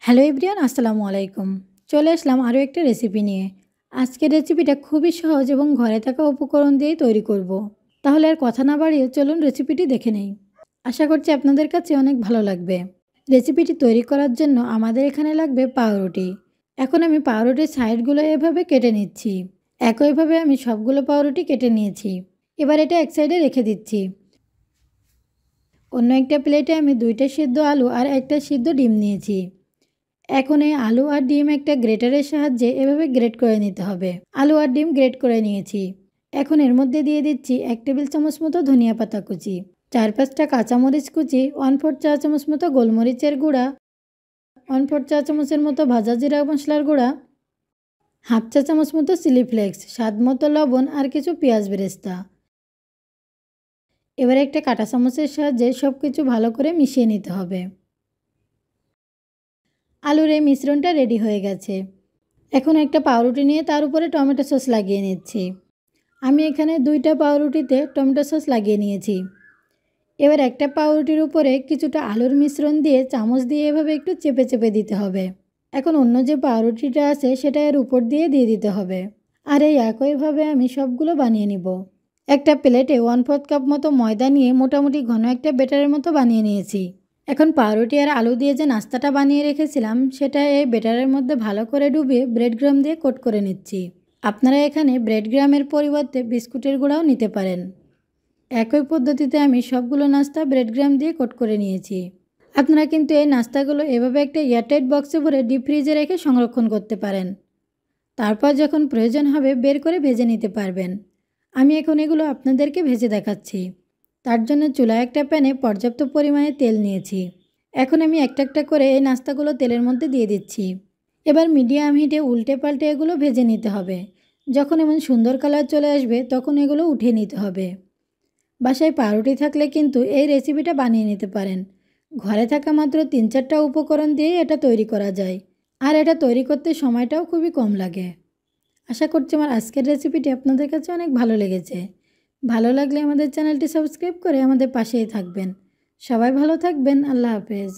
Hello everyone, আসসালামু আলাইকুম। চলে আসলাম আরও একটা রেসিপি নিয়ে। আজকের রেসিপিটা খুবই সহজ এবং ঘরে থাকা উপকরণ দিয়েই তৈরি করব। তাহলে আর কথা না বাড়িয়ে চলুন রেসিপিটি দেখে নেই। আশা করছি আপনাদের কাছে অনেক ভালো লাগবে। রেসিপিটি তৈরি করার জন্য আমাদের এখানে লাগবে পাউরুটি। এখন আমি পাউরুটির সাইডগুলো এভাবে কেটে নিচ্ছি। একইভাবে আমি সবগুলো পাউরুটি কেটে নিয়েছি। এবার এটা এক সাইডে রেখে দিচ্ছি। অন্য একটা প্লেটে আমি 2টা সিদ্ধ আলু আর একটা সিদ্ধ ডিম নিয়েছি। এখন এই আলু আর ডিম একটা গ্রেটারের সাহায্যে এভাবে গ্রেট করে নিতে হবে। আলু আর ডিম গ্রেট করে নিয়েছি। এখন এর মধ্যে দিয়ে দিচ্ছি 1 টেবিল চামচ মতো ধনিয়া পাতা কুচি, 4-5টা কাঁচামরিচ কুচি, 1/4 চা চামচ মতো গোলমরিচের গুঁড়া, 1/4 চা চামচের মতো ভাজা জিরা মশলার গুঁড়া, 1/2 চা চামচ মতো চিলি ফ্লেক্স, স্বাদ মতো লবণ আর কিছু পেঁয়াজ বেরেস্তা। এবার একটা কাঁটা চামচের সাহায্যে সব কিছু ভালো করে মিশিয়ে নিতে হবে। আলুর এই মিশ্রণটা রেডি হয়ে গেছে। এখন একটা পাউরুটি নিয়ে তার উপরে টমেটো সস লাগিয়ে নিচ্ছি। আমি এখানে 2টা পাউরুটিতে টমেটো সস লাগিয়ে নিয়েছি। এবার একটা পাউরুটির উপরে কিছুটা আলুর মিশ্রণ দিয়ে চামচ দিয়ে এভাবে একটু চেপে চেপে দিতে হবে। এখন অন্য যে পাউরুটিটা আছে সেটা এর উপর দিয়ে দিতে হবে। আর এই একইভাবে আমি সবগুলো বানিয়ে নিব। একটা প্লেটে 1/4 কাপ মতো ময়দা নিয়ে মোটামুটি ঘন একটা ব্যাটারের মতো বানিয়ে নিয়েছি। এখন পাউরুটি আর আলু দিয়ে যে নাস্তাটা বানিয়ে রেখেছিলাম সেটা এই ব্যাটারের মধ্যে ভালো করে ডুবিয়ে ব্রেড ক্রাম্ব দিয়ে কোট করে নিচ্ছি। আপনারা এখানে ব্রেড ক্রাম্বের পরিবর্তে বিস্কুটের গুঁড়াও নিতে পারেন। একই পদ্ধতিতে আমি সবগুলো নাস্তা ব্রেড ক্রাম্ব দিয়ে কোট করে নিয়েছি। আপনারা কিন্তু এই নাস্তাগুলো এভাবে একটা এয়ারটাইট বক্সে ভরে ডিপ ফ্রিজে রেখে সংরক্ষণ করতে পারেন। তারপর যখন প্রয়োজন হবে বের করে ভেজে নিতে পারবেন। আমি এখন এগুলো আপনাদেরকে ভেজে দেখাচ্ছি। তার জন্য চুলায় একটা প্যানে পর্যাপ্ত পরিমাণে তেল নিয়েছি। এখন আমি একটা একটা করে এই নাস্তাগুলো তেলের মধ্যে দিয়ে দিচ্ছি। এবার মিডিয়াম হিটে উল্টে পাল্টে এগুলো ভেজে নিতে হবে। যখন এমন সুন্দর কালার চলে আসবে তখন এগুলো উঠিয়ে নিতে হবে। বাসায় পাউরুটি থাকলে কিন্তু এই রেসিপিটা বানিয়ে নিতে পারেন। ঘরে থাকা মাত্র 3-4টা উপকরণ দিয়েই এটা তৈরি করা যায়। আর এটা তৈরি করতে সময়টাও খুবই কম লাগে। আশা করছি আমার আজকের রেসিপিটি আপনাদের কাছে অনেক ভালো লেগেছে। ভালো লাগলে আমাদের চ্যানেলটি সাবস্ক্রাইব করে আমাদের পাশেই থাকবেন। সবাই ভালো থাকবেন। আল্লাহ হাফেজ।